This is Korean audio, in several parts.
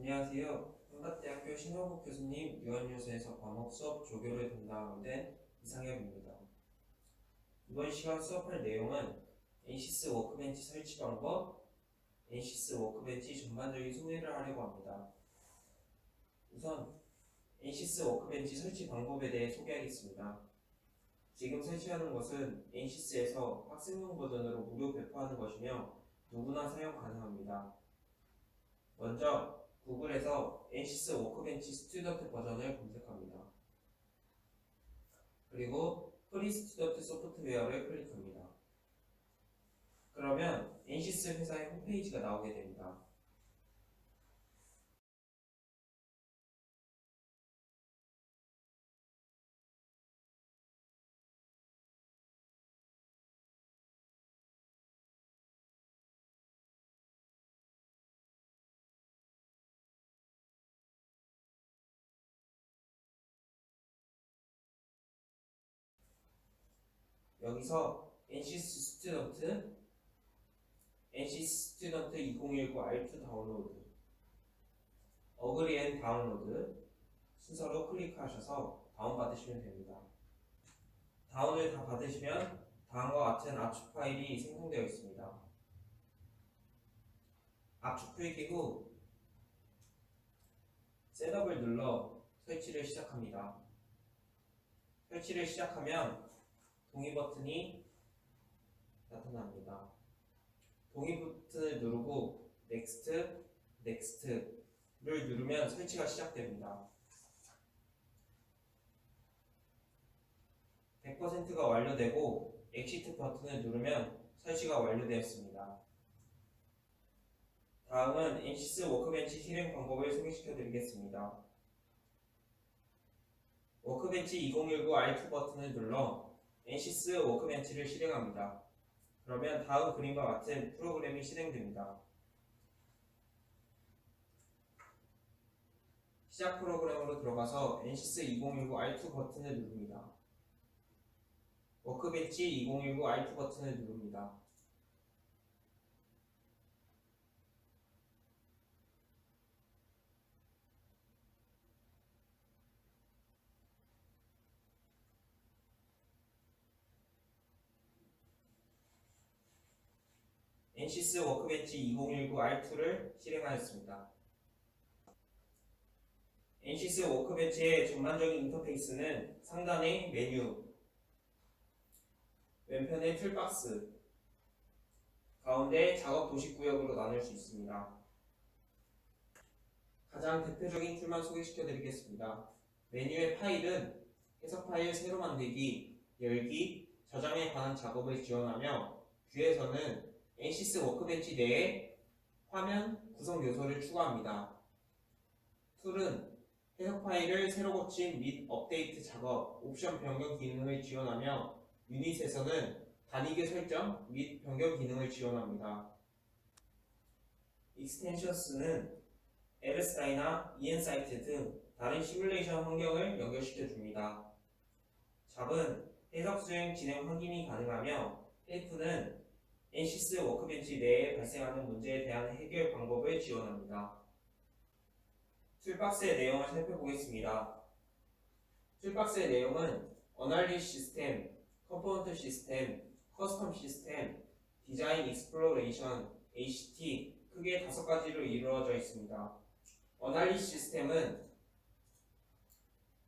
안녕하세요. 한밭대학교 신영국 교수님 유한요소에서 과목 수업 조교를 담당하고 있는 이상혁입니다. 이번 시간 수업할 내용은 엔시스 워크벤치 설치 방법, 엔시스 워크벤치 전반적인 소개를 하려고 합니다. 우선 엔시스 워크벤치 설치 방법에 대해 소개하겠습니다. 지금 설치하는 것은 엔시스에서 학생용 버전으로 무료 배포하는 것이며 누구나 사용 가능합니다. 먼저 구글에서 엔시스 워크벤치 스튜던트 버전을 검색합니다. 그리고 프리 스튜던트 소프트웨어를 클릭합니다. 그러면 엔시스 회사의 홈페이지가 나오게 됩니다. 여기서 엔시스 스튜던트 2019 R2 다운로드, 어그리 앤 다운로드 순서로 클릭하셔서 다운받으시면 됩니다. 다운을 다 받으시면 다음과 같은 압축 파일이 생성되어 있습니다. 압축 풀기 후 셋업을 눌러 설치를 시작합니다. 설치를 시작하면 동의 버튼이 나타납니다. 동의 버튼을 누르고 넥스트를 누르면 설치가 시작됩니다. 100%가 완료되고 엑시트 버튼을 누르면 설치가 완료되었습니다. 다음은 엔시스 워크벤치 실행 방법을 소개시켜 드리겠습니다. 워크벤치 2019 R2 버튼을 눌러 엔시스 워크벤치를 실행합니다. 그러면 다음 그림과 같은 프로그램이 실행됩니다. 시작 프로그램으로 들어가서 엔시스 2019 R2 버튼을 누릅니다. 워크벤치 2019 R2 버튼을 누릅니다. 엔시스 워크벤치 2019 R2를 실행하였습니다. 엔시스 워크벤치의 전반적인 인터페이스는 상단의 메뉴, 왼편의 툴박스, 가운데 작업 도식구역으로 나눌 수 있습니다. 가장 대표적인 툴만 소개시켜 드리겠습니다. 메뉴의 파일은 해석 파일 새로 만들기, 열기, 저장에 관한 작업을 지원하며 뷰에서는 엔시스 워크벤치 내에 화면 구성 요소를 추가합니다. 툴은 해석 파일을 새로 고침 및 업데이트 작업, 옵션 변경 기능을 지원하며 유닛에서는 단위계 설정 및 변경 기능을 지원합니다. 익스텐션스는 LSI나 EN사이트 등 다른 시뮬레이션 환경을 연결시켜 줍니다. 잡은 해석 수행 진행 확인이 가능하며 헬프는 엔시스 워크벤치 내에 발생하는 문제에 대한 해결 방법을 지원합니다. 툴박스의 내용을 살펴보겠습니다. 툴박스의 내용은 어널리시 시스템, 컴포넌트 시스템, 커스텀 시스템, 디자인 익스플로레이션, ACT 크게 5가지로 이루어져 있습니다. 어널리시 시스템은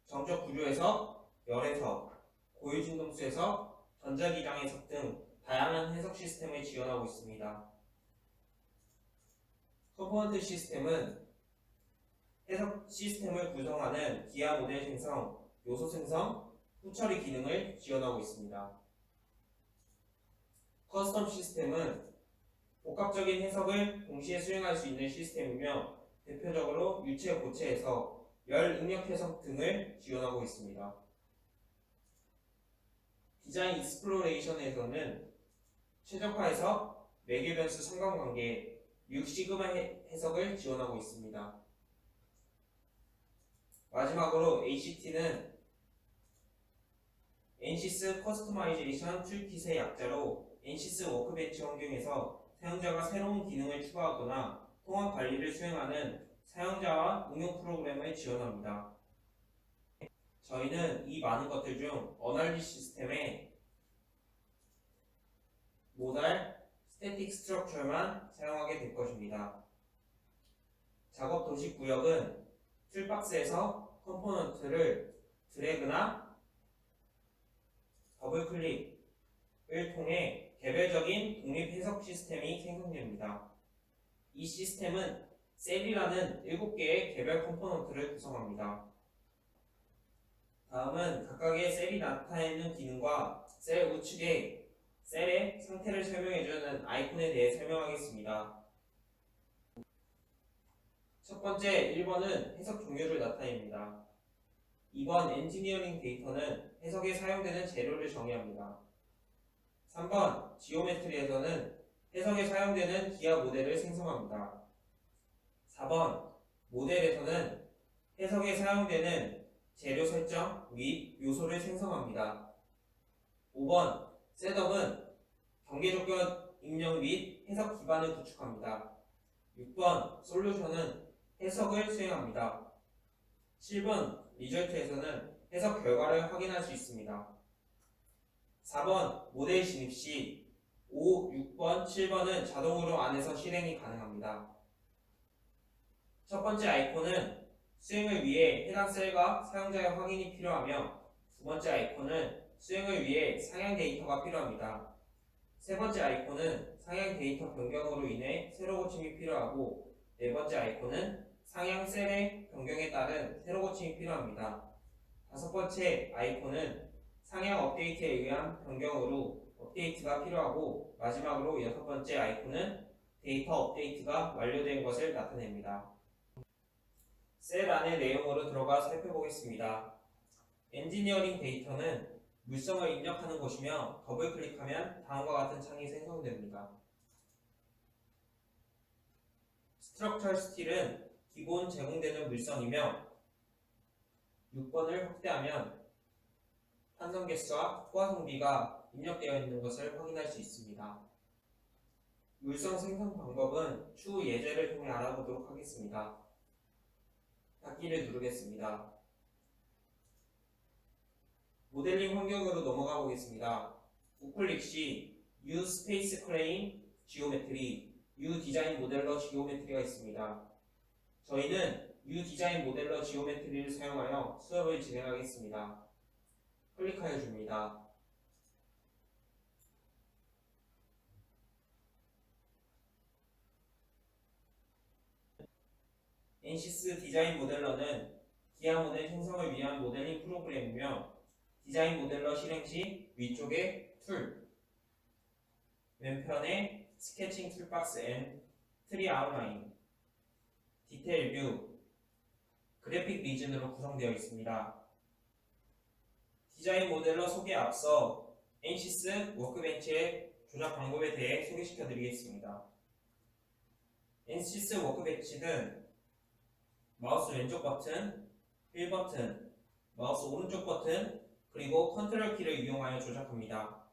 정적 구조 해석, 열 해석, 고유 진동수 해석, 전자기장 해석 등 다양한 해석 시스템을 지원하고 있습니다. 컴포넌트 시스템은 해석 시스템을 구성하는 기하 모델 생성, 요소 생성, 후처리 기능을 지원하고 있습니다. 커스텀 시스템은 복합적인 해석을 동시에 수행할 수 있는 시스템이며 대표적으로 유체 고체 해석, 열 응력 해석 등을 지원하고 있습니다. 디자인 익스플로레이션에서는 최적화 해석, 매개 변수 상관관계, 6시그마 해석을 지원하고 있습니다. 마지막으로 ACT는 엔시스 커스터마이제이션 툴킷의 약자로 엔시스 워크벤치 환경에서 사용자가 새로운 기능을 추가하거나 통합 관리를 수행하는 사용자와 응용 프로그램을 지원합니다. 저희는 이 많은 것들 중 어널리 시스템의 모달 스태틱 스트럭처만 사용하게 될 것입니다. 작업 도식 구역은 툴박스에서 컴포넌트를 드래그나 더블 클릭을 통해 개별적인 독립 해석 시스템이 생성됩니다. 이 시스템은 셀이라는 7개의 개별 컴포넌트를 구성합니다. 다음은 각각의 셀이 나타내는 기능과 셀 우측에 셀의 상태를 설명해주는 아이콘에 대해 설명하겠습니다. 첫 번째 1번은 해석 종류를 나타냅니다. 2번 엔지니어링 데이터는 해석에 사용되는 재료를 정의합니다. 3번 지오메트리에서는 해석에 사용되는 기하 모델을 생성합니다. 4번 모델에서는 해석에 사용되는 재료 설정 및 요소를 생성합니다. 5번 셋업은 경계 조건 입력 및 해석 기반을 구축합니다. 6번 솔루션은 해석을 수행합니다. 7번 리절트에서는 해석 결과를 확인할 수 있습니다. 4번 모델 진입 시 5, 6번, 7번은 자동으로 안에서 실행이 가능합니다. 첫 번째 아이콘은 수행을 위해 해당 셀과 사용자의 확인이 필요하며 두 번째 아이콘은 수행을 위해 상향 데이터가 필요합니다. 세 번째 아이콘은 상향 데이터 변경으로 인해 세로 고침이 필요하고 네 번째 아이콘은 상향 셀의 변경에 따른 세로 고침이 필요합니다. 다섯 번째 아이콘은 상향 업데이트에 의한 변경으로 업데이트가 필요하고 마지막으로 여섯 번째 아이콘은 데이터 업데이트가 완료된 것을 나타냅니다. 셀 안의 내용으로 들어가 살펴보겠습니다. 엔지니어링 데이터는 물성을 입력하는 곳이며 더블 클릭하면 다음과 같은 창이 생성됩니다. 스트럭처 스틸은 기본 제공되는 물성이며 6번을 확대하면 판정 개수와 포화 성비가 입력되어 있는 것을 확인할 수 있습니다. 물성 생성 방법은 추후 예제를 통해 알아보도록 하겠습니다. 닫기를 누르겠습니다. 모델링 환경으로 넘어가 보겠습니다. 우클릭 시 U 스페이스 클레임 지오메트리, U 디자인 모델러 지오메트리가 있습니다. 저희는 U 디자인 모델러 지오메트리를 사용하여 수업을 진행하겠습니다. 클릭하여 줍니다. 엔시스 디자인 모델러는 기하 모델 생성을 위한 모델링 프로그램이며 디자인 모델러 실행 시 위쪽에 툴, 왼편에 스케칭 툴박스 앤 트리 아웃라인, 디테일 뷰, 그래픽 리전으로 구성되어 있습니다. 디자인 모델러 소개에 앞서 엔시스 워크벤치의 조작 방법에 대해 소개시켜 드리겠습니다. 엔시스 워크벤치는 마우스 왼쪽 버튼, 휠 버튼, 마우스 오른쪽 버튼, 그리고 컨트롤 키를 이용하여 조작합니다.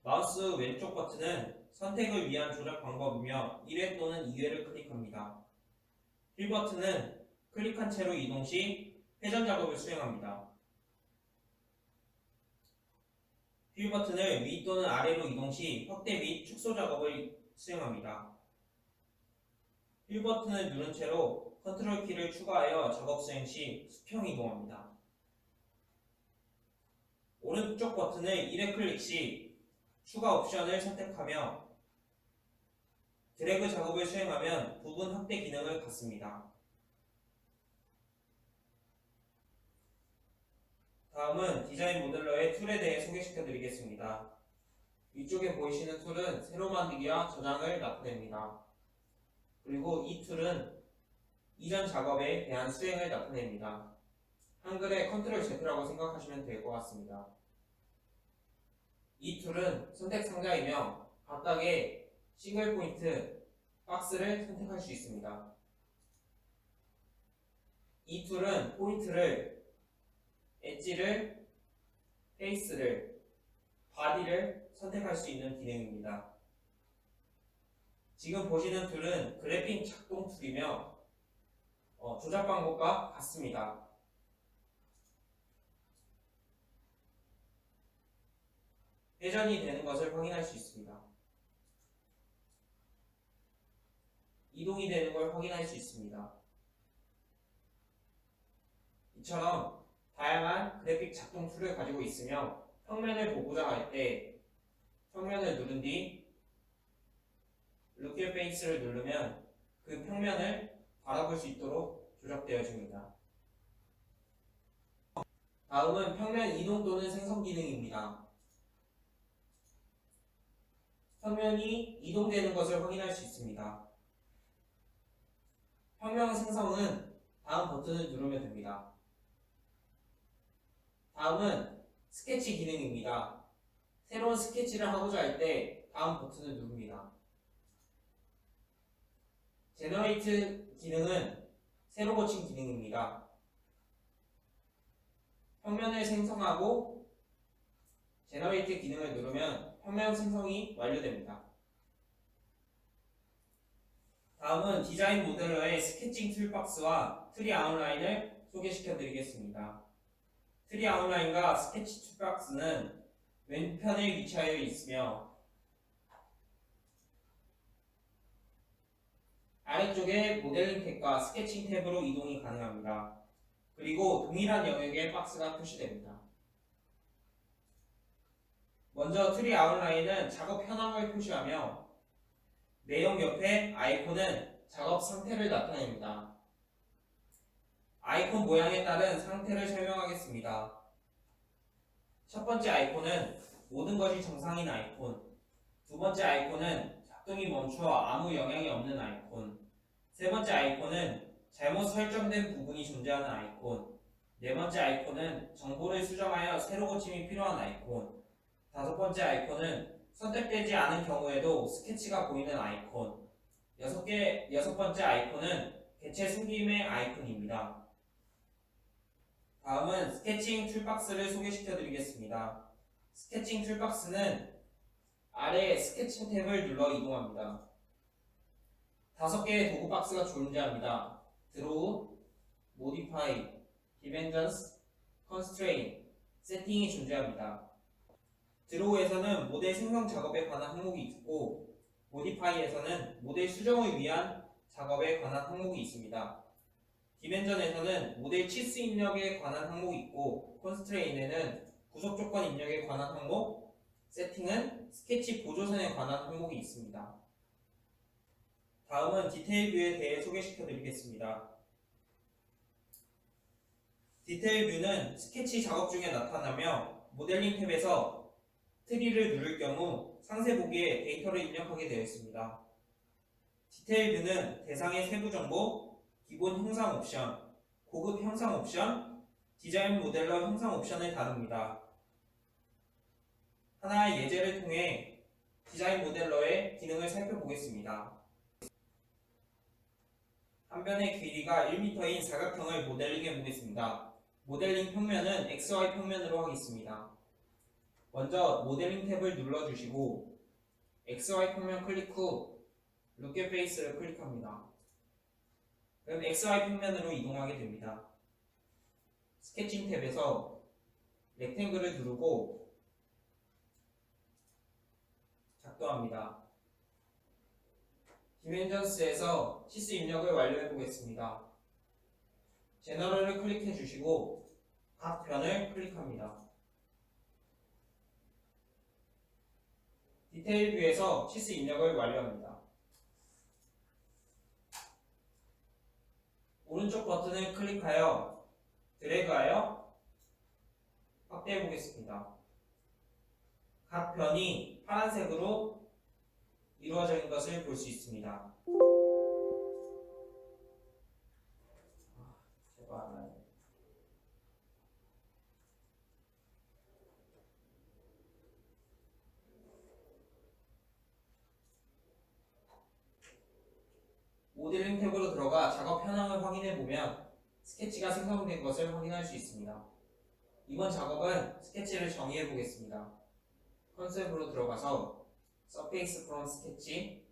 마우스 왼쪽 버튼은 선택을 위한 조작 방법이며 1회 또는 2회를 클릭합니다. 휠 버튼은 클릭한 채로 이동 시 회전 작업을 수행합니다. 휠 버튼을 위 또는 아래로 이동 시 확대 및 축소 작업을 수행합니다. 휠 버튼을 누른 채로 컨트롤 키를 추가하여 작업 수행 시 수평 이동합니다. 오른쪽 버튼을 1회 클릭 시 추가 옵션을 선택하며 드래그 작업을 수행하면 부분 확대 기능을 갖습니다. 다음은 디자인 모델러의 툴에 대해 소개시켜 드리겠습니다. 위쪽에 보이시는 툴은 세로 만들기와 저장을 나타냅니다. 그리고 이 툴은 이전 작업에 대한 수행을 나타냅니다. 한글의 컨트롤 Z라고 생각하시면 될 것 같습니다. 이 툴은 선택 상자이며 바닥에 싱글 포인트 박스를 선택할 수 있습니다. 이 툴은 포인트를, 엣지를, 페이스를, 바디를 선택할 수 있는 기능입니다. 지금 보시는 툴은 그래픽 작동 툴이며 조작 방법과 같습니다. 회전이 되는 것을 확인할 수 있습니다. 이동이 되는 걸 확인할 수 있습니다. 이처럼 다양한 그래픽 작동 툴을 가지고 있으며 평면을 보고자 할 때 평면을 누른 뒤 Look at Face를 누르면 그 평면을 바라볼 수 있도록 조작되어집니다. 다음은 평면 이동 또는 생성 기능입니다. 평면이 이동되는 것을 확인할 수 있습니다. 평면 생성은 다음 버튼을 누르면 됩니다. 다음은 스케치 기능입니다. 새로운 스케치를 하고자 할 때 다음 버튼을 누릅니다. 제너레이트 기능은 새로 고친 기능입니다. 평면을 생성하고 제너레이트 기능을 누르면 평면 생성이 완료됩니다. 다음은 디자인 모델러의 스케칭 툴박스와 트리 아웃라인을 소개시켜 드리겠습니다. 트리 아웃라인과 스케치 툴박스는 왼편에 위치하여 있으며 아래쪽에 모델링 탭과 스케칭 탭으로 이동이 가능합니다. 그리고 동일한 영역에 박스가 표시됩니다. 먼저 트리 아웃라인은 작업 현황을 표시하며 내용 옆에 아이콘은 작업 상태를 나타냅니다. 아이콘 모양에 따른 상태를 설명하겠습니다. 첫 번째 아이콘은 모든 것이 정상인 아이콘, 두 번째 아이콘은 작동이 멈춰 아무 영향이 없는 아이콘, 세 번째 아이콘은 잘못 설정된 부분이 존재하는 아이콘, 네 번째 아이콘은 정보를 수정하여 새로 고침이 필요한 아이콘, 다섯 번째 아이콘은 선택되지 않은 경우에도 스케치가 보이는 아이콘, 여섯 번째 아이콘은 개체 숨김의 아이콘입니다. 다음은 스케칭 툴박스를 소개시켜 드리겠습니다. 스케칭 툴박스는 아래 스케칭 탭을 눌러 이동합니다. 5개의 도구 박스가 존재합니다. 드로우, 모디파이, 디멘전스, 컨스트레인, 세팅이 존재합니다. 드로우에서는 모델 생성 작업에 관한 항목이 있고 모디파이에서는 모델 수정을 위한 작업에 관한 항목이 있습니다. 디멘전에서는 모델 치수 입력에 관한 항목이 있고 컨스트레인에는 구속 조건 입력에 관한 항목, 세팅은 스케치 보조선에 관한 항목이 있습니다. 다음은 디테일 뷰에 대해 소개시켜 드리겠습니다. 디테일 뷰는 스케치 작업 중에 나타나며 모델링 탭에서 트리를 누를 경우 상세 보기에 데이터를 입력하게 되어 있습니다. 디테일 뷰는 대상의 세부 정보, 기본 형상 옵션, 고급 형상 옵션, 디자인 모델러 형상 옵션을 다룹니다. 하나의 예제를 통해 디자인 모델러의 기능을 살펴보겠습니다. 한 변의 길이가 1m인 사각형을 모델링해 보겠습니다. 모델링 평면은 XY 평면으로 하겠습니다. 먼저 모델링 탭을 눌러주시고 XY 평면 클릭 후 Look at Face를 클릭합니다. 그럼 XY 평면으로 이동하게 됩니다. 스케칭 탭에서 렉탱글을 누르고 작동합니다. 디멘전스에서 치수 입력을 완료해 보겠습니다. 제너럴을 클릭해 주시고 각 변을 클릭합니다. 디테일 뷰에서 치수 입력을 완료합니다. 오른쪽 버튼을 클릭하여 드래그하여 확대해 보겠습니다. 각 변이 파란색으로 이루어져 있는 것을 볼 수 있습니다. 제발. 모델링 탭으로 들어가 작업 현황을 확인해 보면 스케치가 생성된 것을 확인할 수 있습니다. 이번 작업은 스케치를 정의해 보겠습니다. 컨셉으로 들어가서 Surface from Sketch,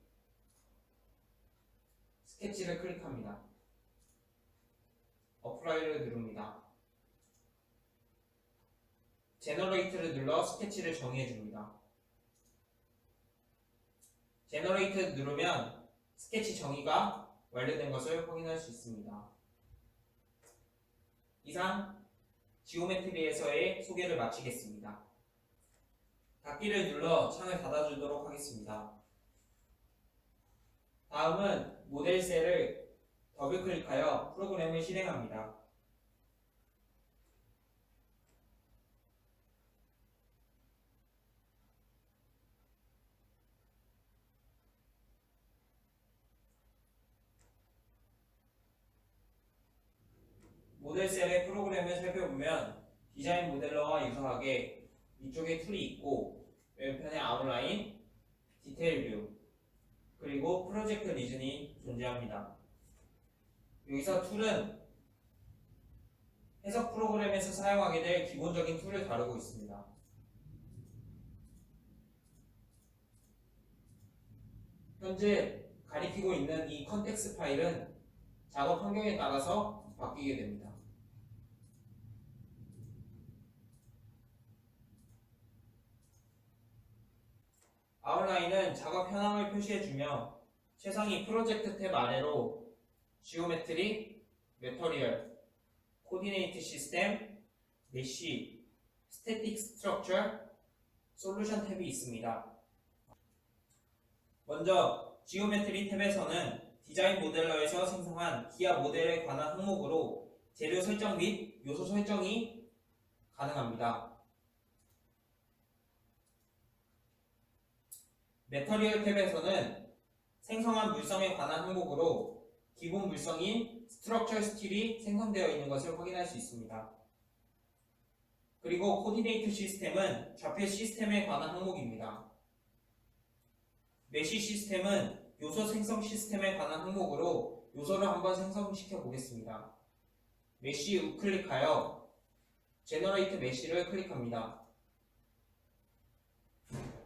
스케치를 클릭합니다. 어플라이를 누릅니다. 제너레이트를 눌러 스케치를 정의해 줍니다. 제너레이트 누르면 스케치 정의가 완료된 것을 확인할 수 있습니다. 이상 지오메트리에서의 소개를 마치겠습니다. 닫기를 눌러 창을 닫아주도록 하겠습니다. 다음은 모델 셀을 더블 클릭하여 프로그램을 실행합니다. 모델 셀의 프로그램을 살펴보면 디자인 모델러와 유사하게 위쪽에 툴이 있고 왼편에 아웃라인, 디테일 뷰, 그리고 프로젝트 리즌이 존재합니다. 여기서 툴은 해석 프로그램에서 사용하게 될 기본적인 툴을 다루고 있습니다. 현재 가리키고 있는 이 컨텍스트 파일은 작업 환경에 따라서 바뀌게 됩니다. 아웃라인은 작업 현황을 표시해주며 최상위 프로젝트 탭 아래로 지오메트리, 매터리얼, 코디네이트 시스템, 메쉬, 스태틱 스트럭처, 솔루션 탭이 있습니다. 먼저 지오메트리 탭에서는 디자인 모델러에서 생성한 기아 모델에 관한 항목으로 재료 설정 및 요소 설정이 가능합니다. 매터리얼 탭에서는 생성한 물성에 관한 항목으로 기본 물성인 스트럭처 스틸이 생성되어 있는 것을 확인할 수 있습니다. 그리고 코디네이트 시스템은 좌표 시스템에 관한 항목입니다. 메쉬 시스템은 요소 생성 시스템에 관한 항목으로 요소를 한번 생성시켜 보겠습니다. 메쉬 우클릭하여 제너레이트 메쉬를 클릭합니다.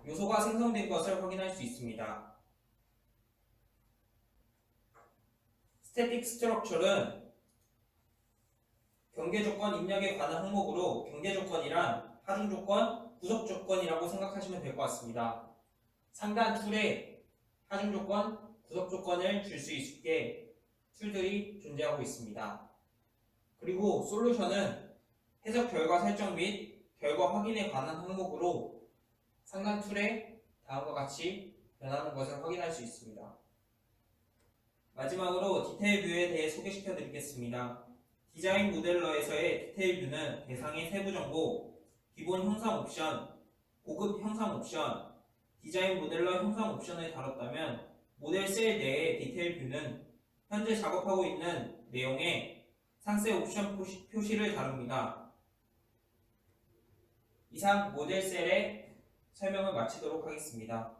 요소가 생성된 것을 확인할 수 있습니다. 스태틱 스트럭처는 경계 조건 입력에 관한 항목으로 경계 조건이란 하중 조건, 구속 조건이라고 생각하시면 될 것 같습니다. 상단 툴에 하중 조건, 구속 조건을 줄 수 있게 툴들이 존재하고 있습니다. 그리고 솔루션은 해석 결과 설정 및 결과 확인에 관한 항목으로 상단 툴에 다음과 같이 변하는 것을 확인할 수 있습니다. 마지막으로 디테일 뷰에 대해 소개시켜 드리겠습니다. 디자인 모델러에서의 디테일 뷰는 대상의 세부 정보, 기본 형상 옵션, 고급 형상 옵션, 디자인 모델러 형상 옵션을 다뤘다면 모델 셀 내의 디테일 뷰는 현재 작업하고 있는 내용의 상세 옵션 표시를 다룹니다. 이상 모델 셀의 설명을 마치도록 하겠습니다.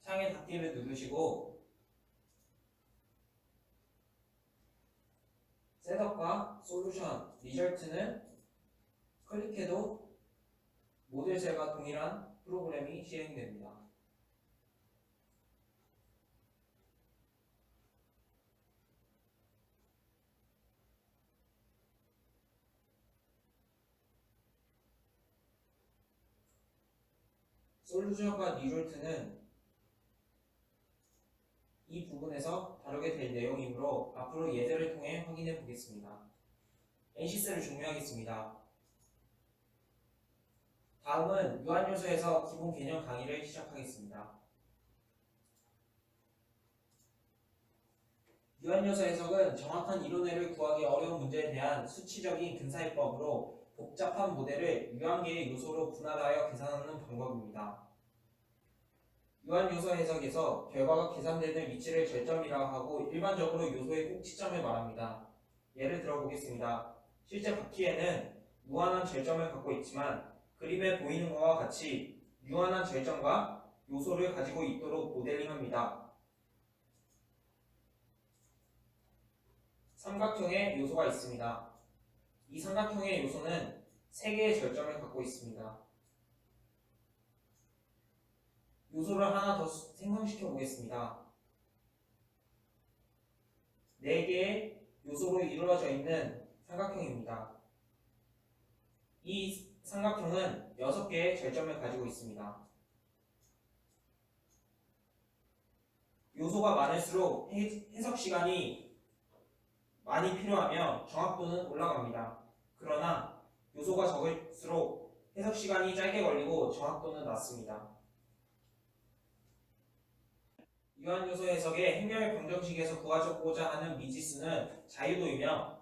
창의 닫기를 누르시고 셋업과 솔루션, 리절트는 클릭해도 모델 셀과 동일한 프로그램이 실행됩니다. 솔루션과 리졸트는 이 부분에서 다루게 될 내용이므로 앞으로 예제를 통해 확인해 보겠습니다. NCS를 종료하겠습니다. 다음은 유한요소에서 기본 개념 강의를 시작하겠습니다. 유한요소 해석은 정확한 이론회를 구하기 어려운 문제에 대한 수치적인 근사해법으로 복잡한 모델을 유한계의 요소로 분할하여 계산하는 방법입니다. 유한요소 해석에서 결과가 계산되는 위치를 절점이라고 하고 일반적으로 요소의 꼭지점을 말합니다. 예를 들어 보겠습니다. 실제 바퀴에는 무한한 절점을 갖고 있지만 그림에 보이는 것과 같이 유한한 절점과 요소를 가지고 있도록 모델링합니다. 삼각형의 요소가 있습니다. 이 삼각형의 요소는 3개의 절점을 갖고 있습니다. 요소를 하나 더 생성시켜 보겠습니다. 4개의 요소로 이루어져 있는 삼각형입니다. 이 삼각형은 6개의 절점을 가지고 있습니다. 요소가 많을수록 해석 시간이 많이 필요하며 정확도는 올라갑니다. 그러나 요소가 적을수록 해석 시간이 짧게 걸리고 정확도는 낮습니다. 유한요소 해석의 행렬 방정식에서 구하고자 하는 미지수는 자유도이며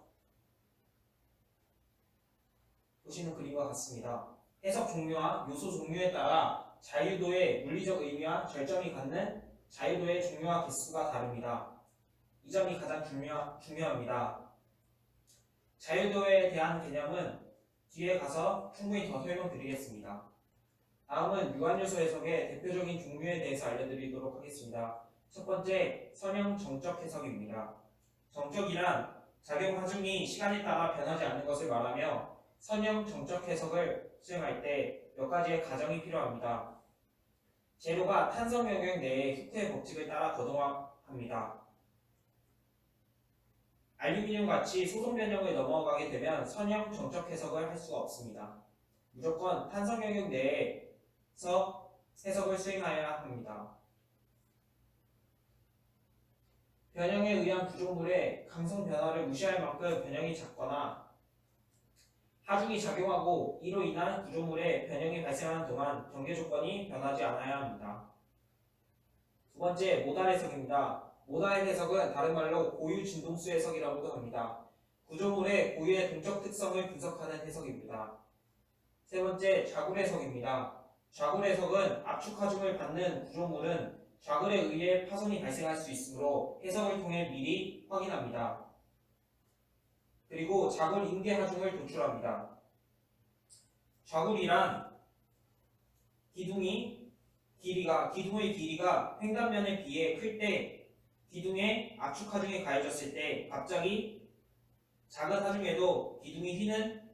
보시는 그림과 같습니다. 해석 종류와 요소 종류에 따라 자유도의 물리적 의미와 절점이 갖는 자유도의 종류와 개수가 다릅니다. 이 점이 가장 중요합니다. 자유도에 대한 개념은 뒤에 가서 충분히 더 설명드리겠습니다. 다음은 유한요소 해석의 대표적인 종류에 대해서 알려드리도록 하겠습니다. 첫 번째, 선형 정적 해석입니다. 정적이란 작용 하중이 시간에 따라 변하지 않는 것을 말하며 선형 정적 해석을 수행할 때 몇 가지의 가정이 필요합니다. 재료가 탄성 영역 내의 후크의 법칙을 따라 거동합니다. 알루미늄 같이 소속 변형을 넘어가게 되면 선형 정적 해석을 할 수가 없습니다. 무조건 탄성 영역 내에서 해석을 수행해야 합니다. 변형에 의한 구조물의 강성 변화를 무시할 만큼 변형이 작거나 하중이 작용하고 이로 인한 구조물의 변형이 발생하는 동안 경계 조건이 변하지 않아야 합니다. 두 번째, 모달 해석입니다. 모달 해석은 다른 말로 고유 진동수 해석이라고도 합니다. 구조물의 고유의 동적 특성을 분석하는 해석입니다. 세 번째, 좌굴 해석입니다. 좌굴 해석은 압축 하중을 받는 구조물은 좌굴에 의해 파손이 발생할 수 있으므로 해석을 통해 미리 확인합니다. 그리고 좌굴 인계 하중을 도출합니다. 좌굴이란 기둥의 길이가 횡단면에 비해 클 때 기둥에 압축 하중이 가해졌을 때 갑자기 작은 하중에도 기둥이 휘는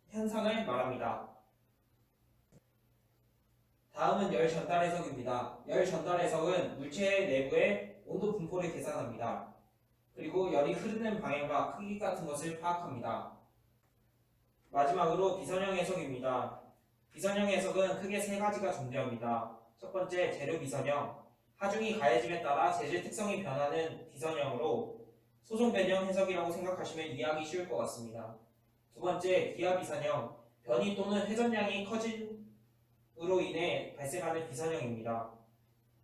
현상을 말합니다. 다음은 열 전달 해석입니다. 열 전달 해석은 물체 내부의 온도 분포를 계산합니다. 그리고 열이 흐르는 방향과 크기 같은 것을 파악합니다. 마지막으로 비선형 해석입니다. 비선형 해석은 크게 3가지가 존재합니다. 첫 번째, 재료 비선형. 하중이 가해짐에 따라 재질 특성이 변하는 비선형으로 소송 변형 해석이라고 생각하시면 이해하기 쉬울 것 같습니다. 두 번째, 기하 비선형. 변이 또는 회전량이 커짐으로 인해 발생하는 비선형입니다.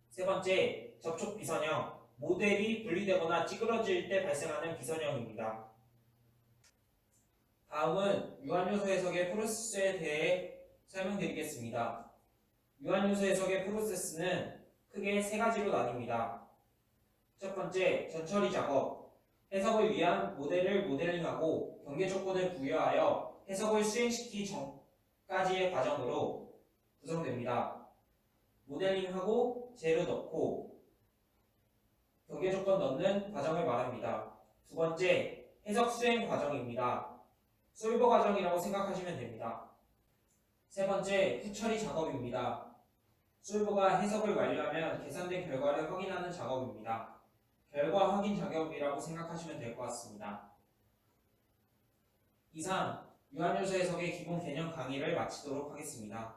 세 번째, 접촉 비선형. 모델이 분리되거나 찌그러질 때 발생하는 비선형입니다. 다음은 유한요소 해석의 프로세스에 대해 설명드리겠습니다. 유한요소 해석의 프로세스는 크게 3가지로 나뉩니다. 첫 번째, 전처리 작업. 해석을 위한 모델을 모델링하고 경계 조건을 부여하여 해석을 수행시키기 전까지의 과정으로 구성됩니다. 모델링하고 재료 넣고 경계 조건 넣는 과정을 말합니다. 두 번째, 해석 수행 과정입니다. 솔버 과정이라고 생각하시면 됩니다. 세 번째, 후처리 작업입니다. 솔버가 해석을 완료하면 계산된 결과를 확인하는 작업입니다. 결과 확인 작업이라고 생각하시면 될 것 같습니다. 이상 유한요소 해석의 기본 개념 강의를 마치도록 하겠습니다.